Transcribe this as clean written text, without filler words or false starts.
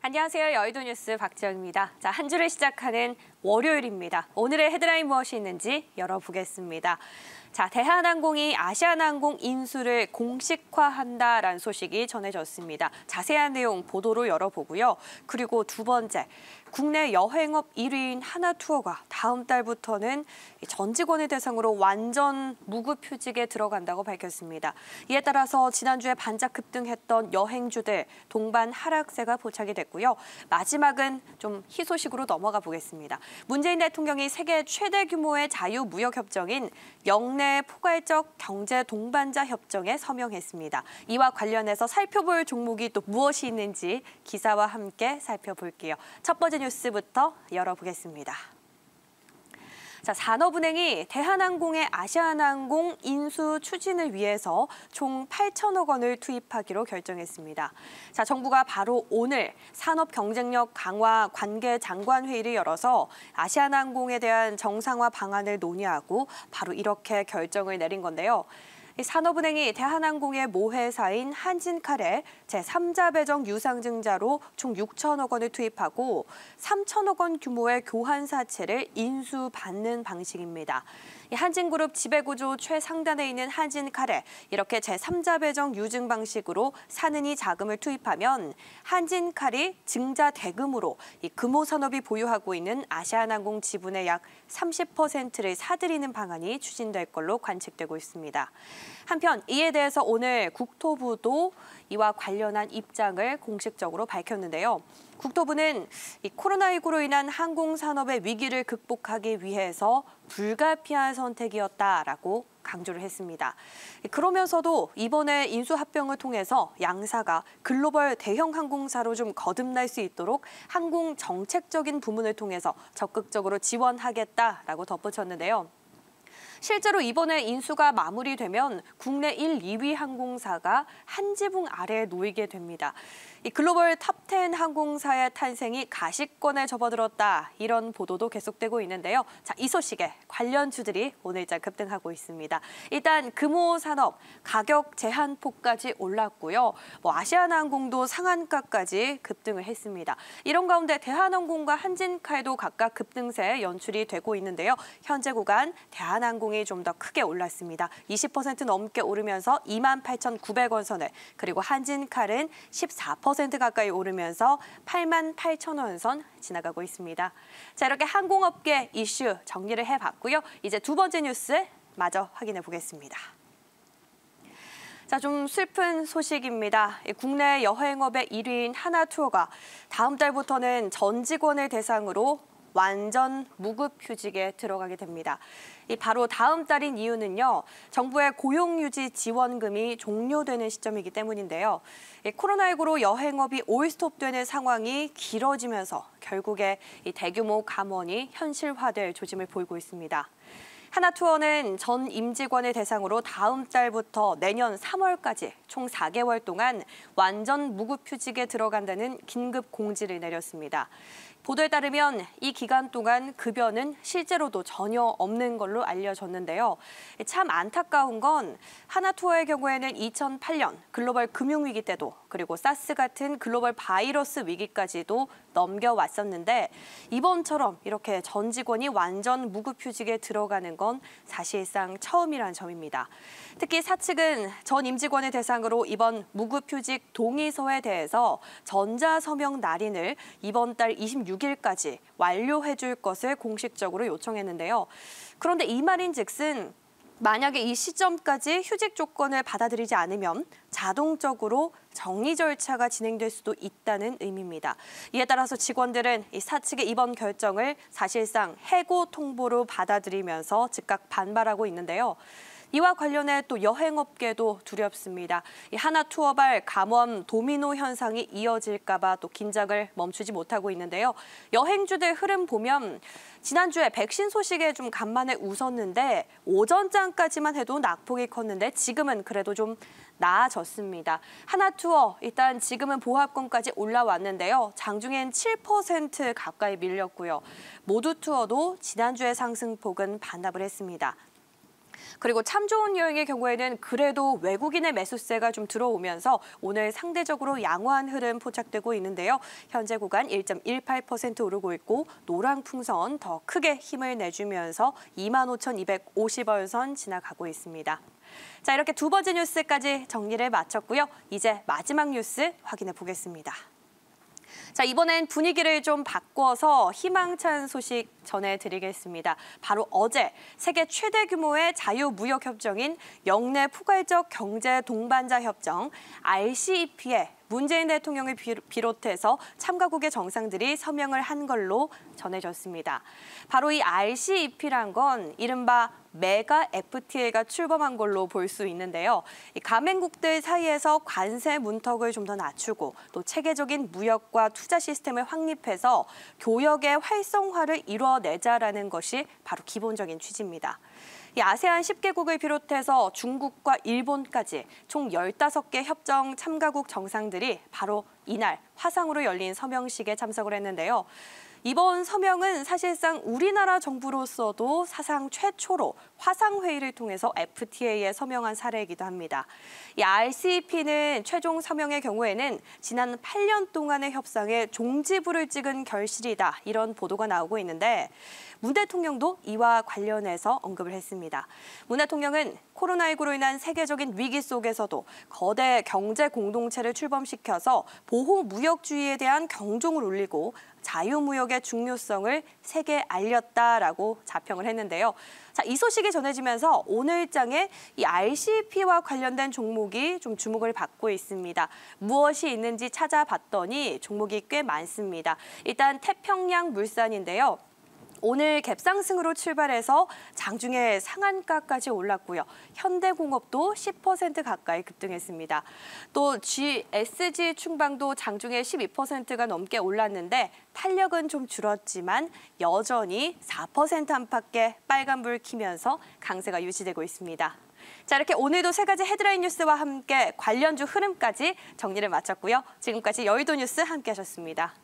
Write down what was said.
안녕하세요. 여의도 뉴스 박지영입니다. 자, 한 주를 시작하는 월요일입니다. 오늘의 헤드라인 무엇이 있는지 열어보겠습니다. 자, 대한항공이 아시아나항공 인수를 공식화한다라는 소식이 전해졌습니다. 자세한 내용 보도로 열어보고요. 그리고 두 번째, 국내 여행업 1위인 하나투어가 다음 달부터는 전 직원을 대상으로 완전 무급휴직에 들어간다고 밝혔습니다. 이에 따라서 지난주에 반짝 급등했던 여행주들 동반 하락세가 포착이 됐고요. 마지막은 좀 희소식으로 넘어가 보겠습니다. 문재인 대통령이 세계 최대 규모의 자유무역협정인 영내 포괄적 경제 동반자 협정에 서명했습니다. 이와 관련해서 살펴볼 종목이 또 무엇이 있는지 기사와 함께 살펴볼게요. 첫 번째 뉴스부터 열어보겠습니다. 자, 산업은행이 대한항공의 아시아나항공 인수 추진을 위해서 총 8천억 원을 투입하기로 결정했습니다. 자, 정부가 바로 오늘 산업 경쟁력 강화 관계 장관 회의를 열어서 아시아나항공에 대한 정상화 방안을 논의하고 바로 이렇게 결정을 내린 건데요. 산업은행이 대한항공의 모회사인 한진칼에 제3자 배정 유상증자로 총 6천억 원을 투입하고 3천억 원 규모의 교환사채를 인수받는 방식입니다. 한진그룹 지배구조 최상단에 있는 한진칼에 이렇게 제3자 배정 유증 방식으로 사는이 자금을 투입하면 한진칼이 증자 대금으로 이 금호산업이 보유하고 있는 아시아나항공 지분의 약 30%를 사들이는 방안이 추진될 걸로 관측되고 있습니다. 한편 이에 대해서 오늘 국토부도 이와 관련한 입장을 공식적으로 밝혔는데요. 국토부는 이 코로나19로 인한 항공산업의 위기를 극복하기 위해서 불가피한 선택이었다라고 강조를 했습니다. 그러면서도 이번에 인수합병을 통해서 양사가 글로벌 대형 항공사로 좀 거듭날 수 있도록 항공 정책적인 부문을 통해서 적극적으로 지원하겠다라고 덧붙였는데요. 실제로 이번에 인수가 마무리되면 국내 1, 2위 항공사가 한 지붕 아래에 놓이게 됩니다. 이 글로벌 탑10 항공사의 탄생이 가시권에 접어들었다. 이런 보도도 계속되고 있는데요. 자, 이 소식에 관련주들이 오늘자 급등하고 있습니다. 일단 금호산업 가격 제한폭까지 올랐고요. 아시아나항공도 상한가까지 급등을 했습니다. 이런 가운데 대한항공과 한진칼도 각각 급등세에 연출이 되고 있는데요. 현재 구간 대한항공이 좀 더 크게 올랐습니다. 20% 넘게 오르면서 28,900원 선을, 그리고 한진칼은 14% 가까이 오르면서 88,000원 선 지나가고 있습니다. 자, 이렇게 항공업계 이슈 정리를 해봤고요. 이제 두 번째 뉴스 마저 확인해 보겠습니다. 자, 좀 슬픈 소식입니다. 국내 여행업의 1위인 하나투어가 다음 달부터는 전 직원을 대상으로 완전 무급휴직에 들어가게 됩니다. 바로 다음 달인 이유는요. 정부의 고용유지 지원금이 종료되는 시점이기 때문인데요. 코로나19로 여행업이 올스톱되는 상황이 길어지면서 결국에 대규모 감원이 현실화될 조짐을 보이고 있습니다. 하나투어는 전 임직원을 대상으로 다음 달부터 내년 3월까지 총 4개월 동안 완전 무급휴직에 들어간다는 긴급 공지를 내렸습니다. 보도에 따르면 이 기간 동안 급여는 실제로도 전혀 없는 걸로 알려졌는데요. 참 안타까운 건 하나투어의 경우에는 2008년 글로벌 금융위기 때도 그리고 사스 같은 글로벌 바이러스 위기까지도 넘겨왔었는데 이번처럼 이렇게 전 직원이 완전 무급휴직에 들어가는 건 사실상 처음이란 점입니다. 특히 사측은 전 임직원을 대상으로 이번 무급휴직 동의서에 대해서 전자서명 날인을 이번 달 26일까지 완료해 줄 것을 공식적으로 요청했는데요. 그런데 이 말인즉슨 만약에 이 시점까지 휴직 조건을 받아들이지 않으면 자동적으로 정리 절차가 진행될 수도 있다는 의미입니다. 이에 따라서 직원들은 이 사측의 이번 결정을 사실상 해고 통보로 받아들이면서 즉각 반발하고 있는데요. 이와 관련해 또 여행업계도 두렵습니다. 이 하나투어발 감원 도미노 현상이 이어질까 봐 또 긴장을 멈추지 못하고 있는데요. 여행주들 흐름 보면 지난주에 백신 소식에 좀 간만에 웃었는데 오전장까지만 해도 낙폭이 컸는데 지금은 그래도 좀 나아졌습니다. 하나투어 일단 지금은 보합권까지 올라왔는데요. 장중엔 7% 가까이 밀렸고요. 모두투어도 지난주의 상승폭은 반납을 했습니다. 그리고 참 좋은 여행의 경우에는 그래도 외국인의 매수세가 좀 들어오면서 오늘 상대적으로 양호한 흐름 포착되고 있는데요. 현재 구간 1.18% 오르고 있고 노랑풍선 더 크게 힘을 내주면서 25,250원 선 지나가고 있습니다. 자, 이렇게 두 번째 뉴스까지 정리를 마쳤고요. 이제 마지막 뉴스 확인해 보겠습니다. 자, 이번엔 분위기를 좀 바꿔서 희망찬 소식 전해드리겠습니다. 바로 어제 세계 최대 규모의 자유무역협정인 영내 포괄적 경제 동반자 협정 RCEP에 문재인 대통령을 비롯해서 참가국의 정상들이 서명을 한 걸로 전해졌습니다. 바로 이 RCEP란 건 이른바 메가 FTA가 출범한 걸로 볼 수 있는데요. 이 가맹국들 사이에서 관세 문턱을 좀 더 낮추고 또 체계적인 무역과 투자 시스템을 확립해서 교역의 활성화를 이뤄내자라는 것이 바로 기본적인 취지입니다. 이 아세안 10개국을 비롯해서 중국과 일본까지 총 15개 협정 참가국 정상들이 바로 이날 화상으로 열린 서명식에 참석을 했는데요. 이번 서명은 사실상 우리나라 정부로서도 사상 최초로 화상회의를 통해서 FTA에 서명한 사례이기도 합니다. 이 RCEP는 최종 서명의 경우에는 지난 8년 동안의 협상에 종지부를 찍은 결실이다, 이런 보도가 나오고 있는데 문 대통령도 이와 관련해서 언급을 했습니다. 문 대통령은 코로나19로 인한 세계적인 위기 속에서도 거대 경제 공동체를 출범시켜서 보호무역주의에 대한 경종을 울리고 자유무역의 중요성을 세계에 알렸다라고 자평을 했는데요. 자, 이 소식이 전해지면서 오늘장에 이 RCEP와 관련된 종목이 좀 주목을 받고 있습니다. 무엇이 있는지 찾아봤더니 종목이 꽤 많습니다. 일단 태평양 물산인데요. 오늘 갭상승으로 출발해서 장중에 상한가까지 올랐고요. 현대공업도 10% 가까이 급등했습니다. 또 GSG 충방도 장중에 12%가 넘게 올랐는데 탄력은 좀 줄었지만 여전히 4% 안팎의 빨간불 켜면서 강세가 유지되고 있습니다. 자, 이렇게 오늘도 세 가지 헤드라인 뉴스와 함께 관련주 흐름까지 정리를 마쳤고요. 지금까지 여의도 뉴스 함께하셨습니다.